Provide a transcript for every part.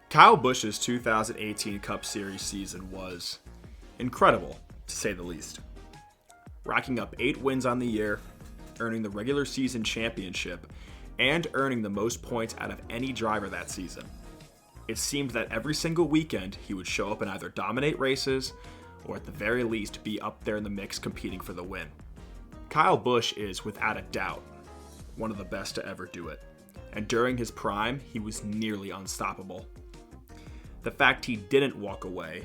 Kyle Busch's 2018 Cup Series season was incredible, to say the least. Racking up 8 wins on the year, earning the regular season championship, and earning the most points out of any driver that season. It seemed that every single weekend he would show up and either dominate races, or at the very least be up there in the mix competing for the win. Kyle Busch is, without a doubt, one of the best to ever do it, and during his prime, he was nearly unstoppable. The fact he didn't walk away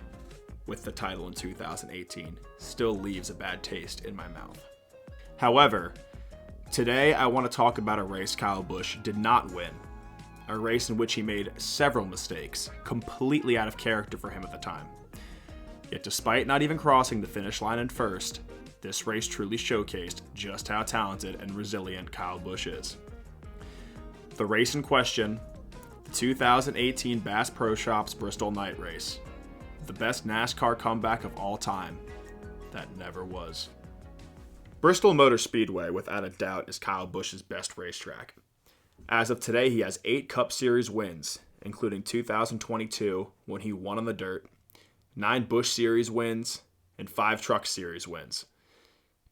with the title in 2018 still leaves a bad taste in my mouth. However, today I want to talk about a race Kyle Busch did not win, a race in which he made several mistakes, completely out of character for him at the time. Yet despite not even crossing the finish line in first, this race truly showcased just how talented and resilient Kyle Busch is. The race in question, the 2018 Bass Pro Shops Bristol Night Race. The best NASCAR comeback of all time. That never was. Bristol Motor Speedway, without a doubt, is Kyle Busch's best racetrack. As of today, he has 8 Cup Series wins, including 2022 when he won on the dirt, 9 Busch Series wins, and 5 Truck Series wins.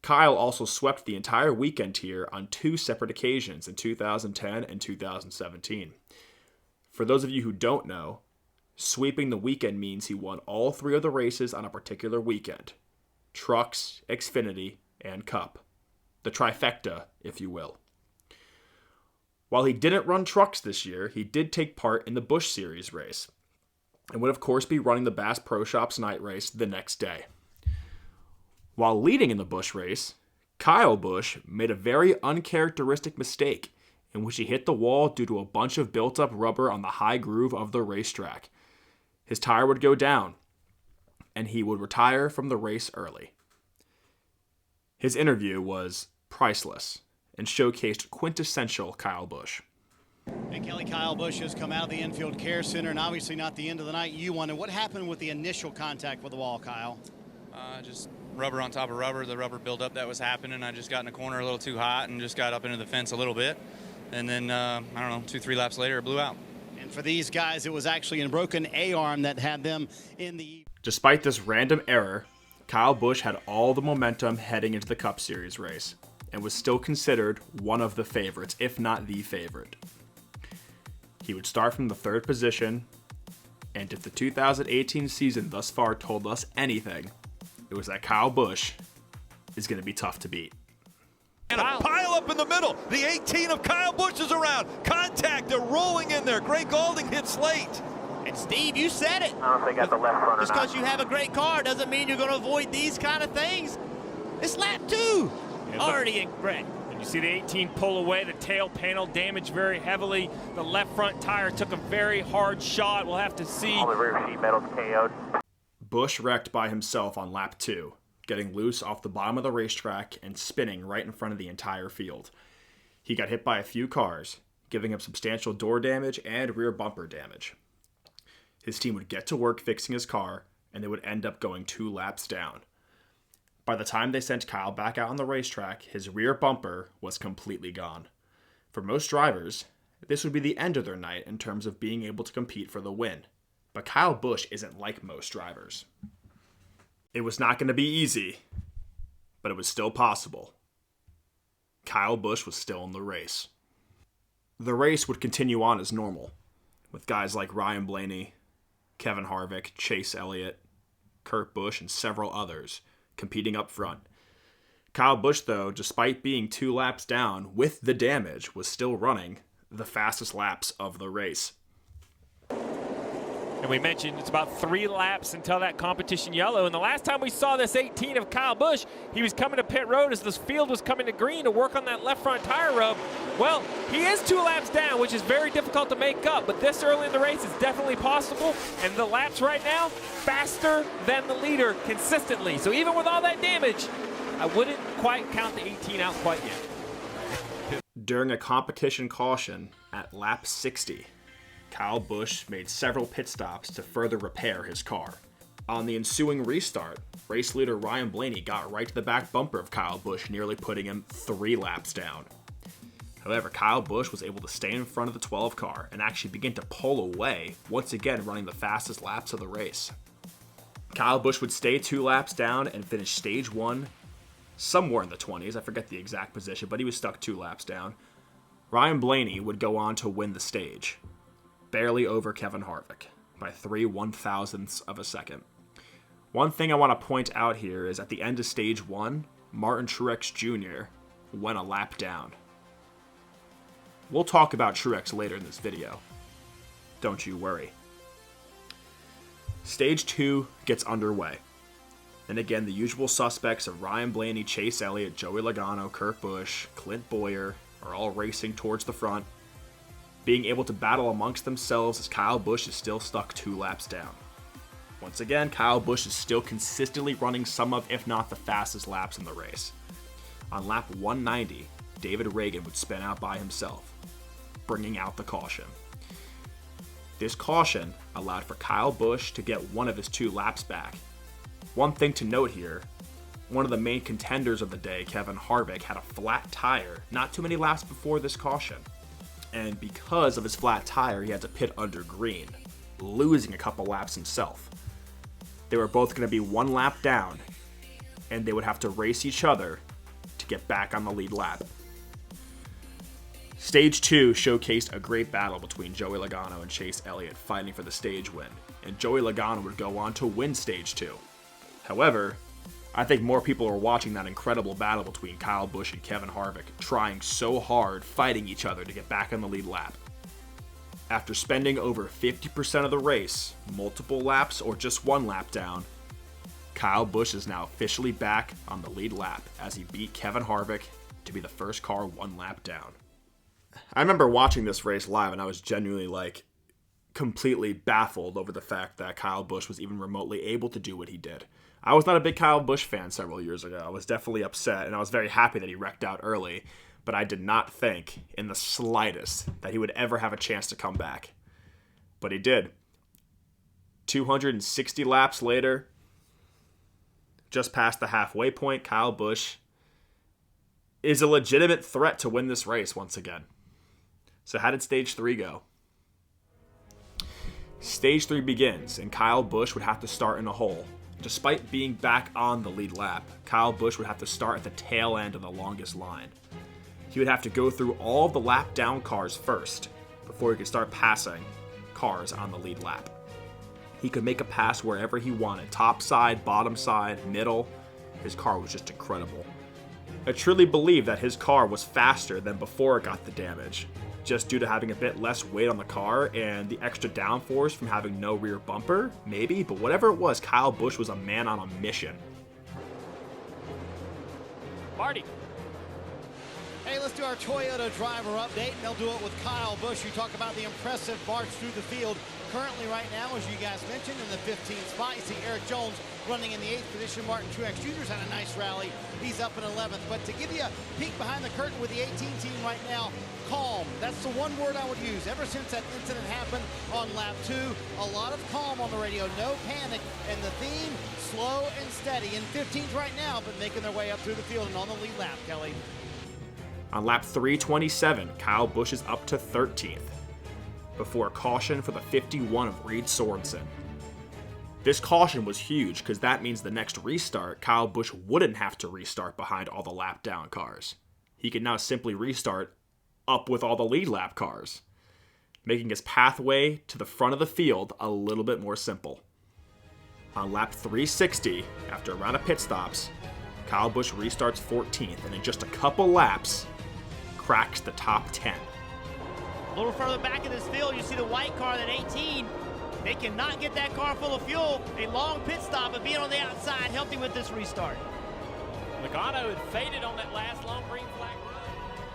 Kyle also swept the entire weekend here on 2 separate occasions in 2010 and 2017. For those of you who don't know, sweeping the weekend means he won all 3 of the races on a particular weekend. Trucks, Xfinity, and Cup. The trifecta, if you will. While he didn't run trucks this year, he did take part in the Busch Series race, and would of course be running the Bass Pro Shops night race the next day. While leading in the Busch race, Kyle Busch made a very uncharacteristic mistake in which he hit the wall due to a bunch of built-up rubber on the high groove of the racetrack. His tire would go down, and he would retire from the race early. His interview was priceless and showcased quintessential Kyle Busch. Hey Kelly, Kyle Busch has come out of the infield care center, and obviously not the end of the night. You wonder what happened with the initial contact with the wall, Kyle? Just rubber on top of rubber. The rubber buildup that was happening. I just got in the corner a little too hot and just got up into the fence a little bit. And then, I don't know, 2-3 laps later, it blew out. And for these guys, it was actually a broken A-arm that had them in the... Despite this random error, Kyle Busch had all the momentum heading into the Cup Series race, and was still considered one of the favorites, if not the favorite. He would start from the 3rd position, and if the 2018 season thus far told us anything, it was that Kyle Busch is going to be tough to beat. And a pile up in the middle. The 18 of Kyle Busch is around. Contact, they're rolling in there. Gray Gaulding hits late. And Steve, you said it. I don't know if they got the left front or Just not. because you have a great car doesn't mean you're going to avoid these kind of things. It's lap 2. Already in red. And you see the 18 pull away. The tail panel damaged very heavily. The left front tire took a very hard shot. We'll have to see. All the rear sheet metals KO'd. Busch wrecked by himself on lap 2, getting loose off the bottom of the racetrack and spinning right in front of the entire field. He got hit by a few cars, giving him substantial door damage and rear bumper damage. His team would get to work fixing his car, and they would end up going 2 laps down. By the time they sent Kyle back out on the racetrack, his rear bumper was completely gone. For most drivers, this would be the end of their night in terms of being able to compete for the win. But Kyle Busch isn't like most drivers. It was not going to be easy, but it was still possible. Kyle Busch was still in the race. The race would continue on as normal, with guys like Ryan Blaney, Kevin Harvick, Chase Elliott, Kurt Busch, and several others competing up front. Kyle Busch, though, despite being 2 laps down with the damage, was still running the fastest laps of the race. And we mentioned it's about 3 laps until that competition yellow. And the last time we saw this 18 of Kyle Busch, he was coming to pit road as this field was coming to green to work on that left front tire rub. Well, he is 2 laps down, which is very difficult to make up. But this early in the race is definitely possible. And the laps right now, faster than the leader consistently. So even with all that damage, I wouldn't quite count the 18 out quite yet. During a competition caution at lap 60, Kyle Busch made several pit stops to further repair his car. On the ensuing restart, race leader Ryan Blaney got right to the back bumper of Kyle Busch, nearly putting him 3 laps down. However, Kyle Busch was able to stay in front of the 12 car and actually begin to pull away, once again running the fastest laps of the race. Kyle Busch would stay 2 laps down and finish stage 1 somewhere in the 20s. I forget the exact position, but he was stuck 2 laps down. Ryan Blaney would go on to win the stage, barely over Kevin Harvick by 3/1000ths of a second. One thing I want to point out here is at the end of stage 1, Martin Truex Jr. went a lap down. We'll talk about Truex later in this video. Don't you worry. Stage 2 gets underway. And again, the usual suspects of Ryan Blaney, Chase Elliott, Joey Logano, Kurt Busch, Clint Bowyer are all racing towards the front, being able to battle amongst themselves as Kyle Busch is still stuck 2 laps down. Once again, Kyle Busch is still consistently running some of, if not the fastest laps in the race. On lap 190, David Reagan would spin out by himself, bringing out the caution. This caution allowed for Kyle Busch to get one of his 2 laps back. One thing to note here, one of the main contenders of the day, Kevin Harvick, had a flat tire not too many laps before this caution. And because of his flat tire, he had to pit under green, losing a couple laps himself. They were both going to be 1 lap down, and they would have to race each other to get back on the lead lap. Stage 2 showcased a great battle between Joey Logano and Chase Elliott fighting for the stage win, and Joey Logano would go on to win Stage 2. However, I think more people are watching that incredible battle between Kyle Busch and Kevin Harvick, trying so hard, fighting each other to get back on the lead lap. After spending over 50% of the race, multiple laps or just 1 lap down, Kyle Busch is now officially back on the lead lap as he beat Kevin Harvick to be the first car 1 lap down. I remember watching this race live and I was genuinely completely baffled over the fact that Kyle Busch was even remotely able to do what he did. I was not a big Kyle Busch fan several years ago. I was definitely upset and I was very happy that he wrecked out early, but I did not think in the slightest that he would ever have a chance to come back. But he did. 260 laps later, just past the halfway point, Kyle Busch is a legitimate threat to win this race once again. So how did Stage 3 go? Stage 3 begins, and Kyle Busch would have to start in a hole. Despite being back on the lead lap, Kyle Busch would have to start at the tail end of the longest line. He would have to go through all of the lap down cars first before he could start passing cars on the lead lap. He could make a pass wherever he wanted, top side, bottom side, middle. His car was just incredible. I truly believe that his car was faster than before it got the damage, just due to having a bit less weight on the car and the extra downforce from having no rear bumper, maybe, but whatever it was, Kyle Busch was a man on a mission. Marty. Hey, let's do our Toyota driver update, and they'll do it with Kyle Busch. You talk about the impressive march through the field. Currently right now, as you guys mentioned, in the 15th spot, you see Eric Jones running in the 8th position. Martin Truex Jr.'s had a nice rally. He's up in 11th. But to give you a peek behind the curtain with the 18 team right now, calm. That's the one word I would use. Ever since that incident happened on lap 2, a lot of calm on the radio, no panic, and the theme, slow and steady. In 15th right now, but making their way up through the field and on the lead lap, Kelly. On lap 327, Kyle Busch is up to 13th, before a caution for the 51 of Reed Sorensen. This caution was huge because that means the next restart, Kyle Busch wouldn't have to restart behind all the lap down cars. He could now simply restart up with all the lead lap cars, making his pathway to the front of the field a little bit more simple. On lap 360, after a round of pit stops, Kyle Busch restarts 14th, and in just a couple laps, cracks the top 10. A little further back in this field, you see the white car, that 18. They cannot get that car full of fuel. A long pit stop, but being on the outside helped him with this restart. Logano had faded on that last long green flag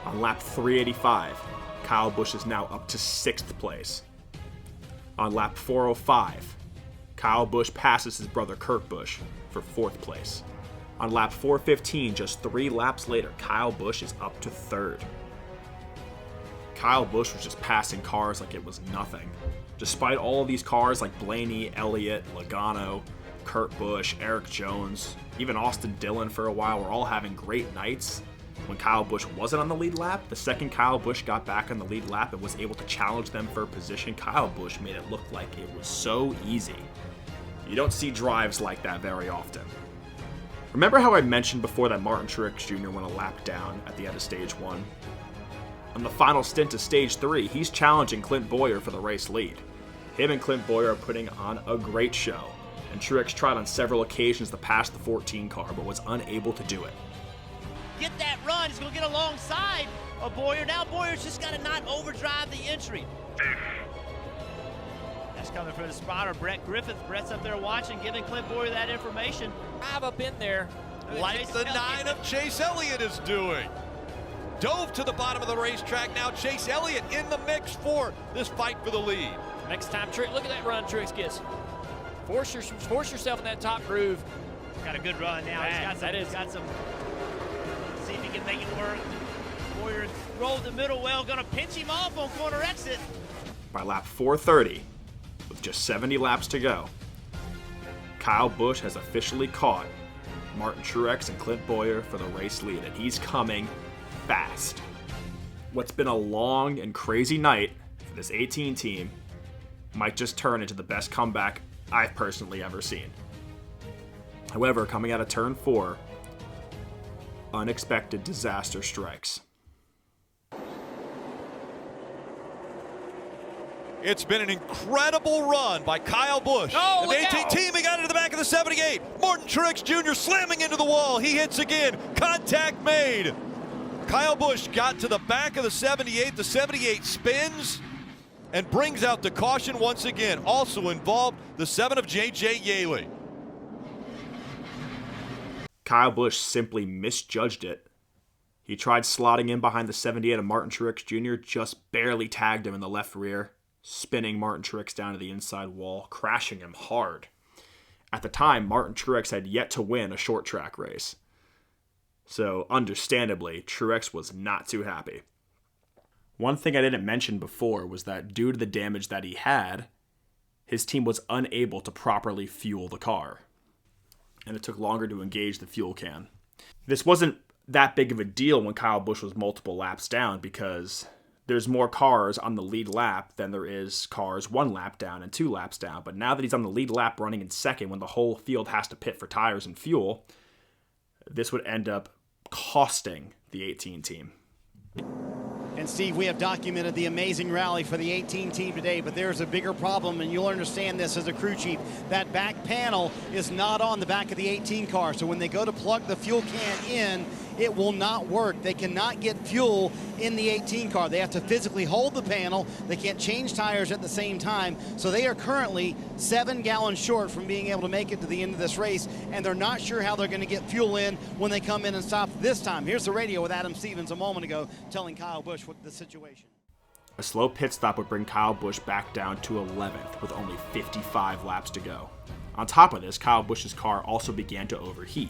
run. On lap 385, Kyle Busch is now up to 6th place. On lap 405, Kyle Busch passes his brother Kurt Busch for 4th place. On lap 415, just 3 laps later, Kyle Busch is up to 3rd. Kyle Busch was just passing cars like it was nothing. Despite all of these cars like Blaney, Elliott, Logano, Kurt Busch, Eric Jones, even Austin Dillon for a while were all having great nights. When Kyle Busch wasn't on the lead lap, the second Kyle Busch got back on the lead lap and was able to challenge them for position, Kyle Busch made it look like it was so easy. You don't see drives like that very often. Remember how I mentioned before that Martin Truex Jr. went a lap down at the end of stage 1? On the final stint of stage 3, he's challenging Clint Bowyer for the race lead. Him and Clint Bowyer are putting on a great show, and Truex tried on several occasions to pass the 14 car, but was unable to do it. Get that run. He's going to get alongside of Bowyer. Now Bowyer's just got to not overdrive the entry. That's coming from the spotter, Brett Griffith. Brett's up there watching, giving Clint Bowyer that information. Drive up in there. Like the 9 of Chase Elliott is doing. Dove to the bottom of the racetrack. Now Chase Elliott in the mix for this fight for the lead. Next time, look at that run Truex gets. Force yourself in that top groove. Got a good run now. He's got some. See if he can make it work. Bowyer rolled the middle well, gonna pinch him off on corner exit. By lap 430, with just 70 laps to go, Kyle Busch has officially caught Martin Truex and Clint Bowyer for the race lead, and he's coming fast. What's been a long and crazy night for this 18 team might just turn into the best comeback I've personally ever seen. However, coming out of turn 4, unexpected disaster strikes. It's been an incredible run by Kyle Busch. Oh, the 18 team, he got into the back of the 78. Martin Truex Jr. slamming into the wall. He hits again. Contact made. Kyle Busch got to the back of the 78. The 78 spins and brings out the caution once again. Also involved the 7 of J.J. Yaley. Kyle Busch simply misjudged it. He tried slotting in behind the 78 of Martin Truex Jr., just barely tagged him in the left rear, spinning Martin Truex down to the inside wall, crashing him hard. At the time, Martin Truex had yet to win a short track race. So, understandably, Truex was not too happy. One thing I didn't mention before was that due to the damage that he had, his team was unable to properly fuel the car, and it took longer to engage the fuel can. This wasn't that big of a deal when Kyle Busch was multiple laps down, because there's more cars on the lead lap than there is cars 1 lap down and 2 laps down. But now that he's on the lead lap running in second when the whole field has to pit for tires and fuel, this would end up costing the 18 team. And Steve, we have documented the amazing rally for the 18 team today, but there's a bigger problem, and you'll understand this as a crew chief. That back panel is not on the back of the 18 car, so when they go to plug the fuel can in, it will not work. They cannot get fuel in the 18 car. They have to physically hold the panel. They can't change tires at the same time. So they are currently 7 gallons short from being able to make it to the end of this race, and they're not sure how they're going to get fuel in when they come in and stop this time. Here's the radio with Adam Stevens a moment ago telling Kyle Busch what the situation. A slow pit stop would bring Kyle Busch back down to 11th with only 55 laps to go. On top of this, Kyle Busch's car also began to overheat.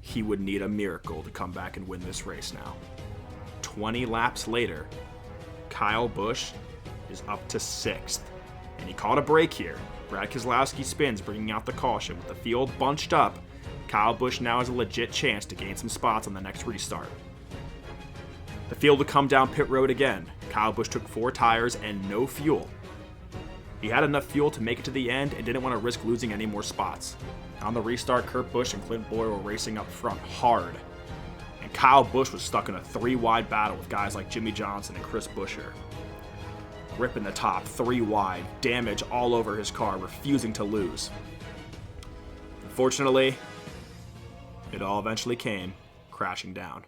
He would need a miracle to come back and win this race now. 20 laps later, Kyle Busch is up to 6th, and he caught a break here. Brad Keselowski spins, bringing out the caution. With the field bunched up, Kyle Busch now has a legit chance to gain some spots on the next restart. The field would come down pit road again. Kyle Busch took 4 tires and no fuel. He had enough fuel to make it to the end and didn't want to risk losing any more spots. On the restart, Kurt Busch and Clint Bowyer were racing up front hard, and Kyle Busch was stuck in a 3-wide battle with guys like Jimmy Johnson and Chris Buescher. Ripping the top 3 wide, damage all over his car, refusing to lose. Unfortunately, it all eventually came crashing down.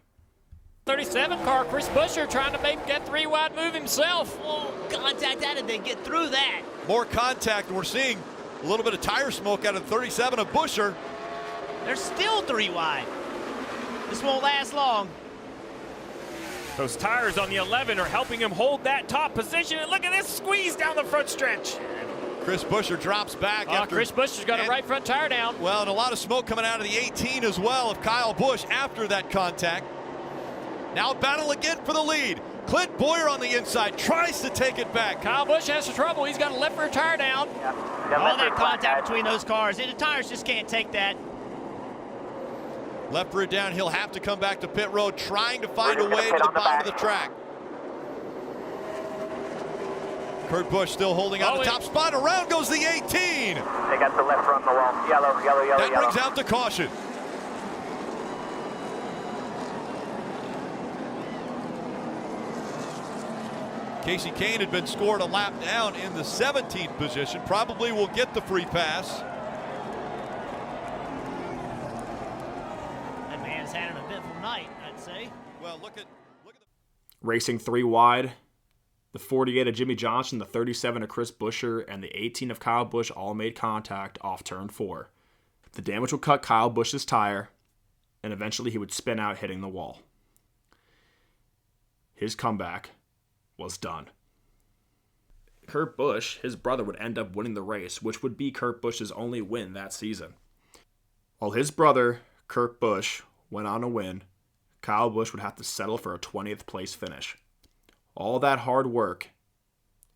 37 car, Chris Buescher trying to make that 3-wide move himself. Oh, contact, how did they get through that? More contact. We're seeing a little bit of tire smoke out of 37 of Buescher. They're still 3 wide. This won't last long. Those tires on the 11 are helping him hold that top position. And look at this squeeze down the front stretch. Chris Buescher drops back after. Chris Buescher's got a right front tire down. Well, and a lot of smoke coming out of the 18 as well of Kyle Busch after that contact. Now battle again for the lead. Clint Bowyer on the inside tries to take it back. Kyle Busch has some trouble. He's got a left rear tire down. All that contact between those cars, the tires just can't take that. Left rear down, he'll have to come back to pit road, trying to find a way to the bottom of the track. Kurt Busch still holding on the top spot. Around goes the 18. They got the left front on the wall. Yellow, yellow, yellow, that yellow. brings out the caution. Casey Kane had been scored a lap down in the 17th position. Probably will get the free pass. That man's had an eventful night, I'd say. Well, look at Racing 3 wide. The 48 of Jimmy Johnson, the 37 of Chris Buescher, and the 18 of Kyle Busch all made contact off turn 4. The damage will cut Kyle Busch's tire, and eventually he would spin out hitting the wall. His comeback was done. Kurt Busch, his brother, would end up winning the race, which would be Kurt Busch's only win that season. While his brother, Kurt Busch, went on to win, Kyle Busch would have to settle for a 20th place finish. All that hard work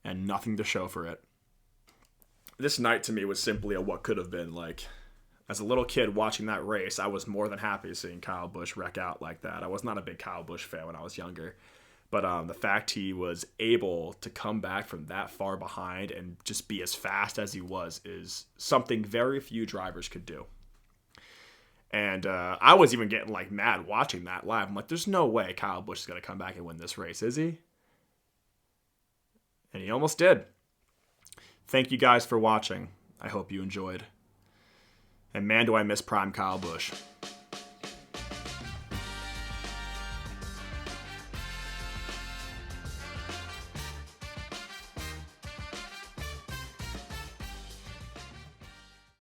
and nothing to show for it. This night to me was simply a what could have been. Like, as a little kid watching that race, I was more than happy seeing Kyle Busch wreck out like that. I was not a big Kyle Busch fan when I was younger. But the fact he was able to come back from that far behind and just be as fast as he was is something very few drivers could do. And I was even getting like mad watching that live. I'm like, there's no way Kyle Busch is going to come back and win this race, is he? And he almost did. Thank you guys for watching. I hope you enjoyed. And man, do I miss prime Kyle Busch.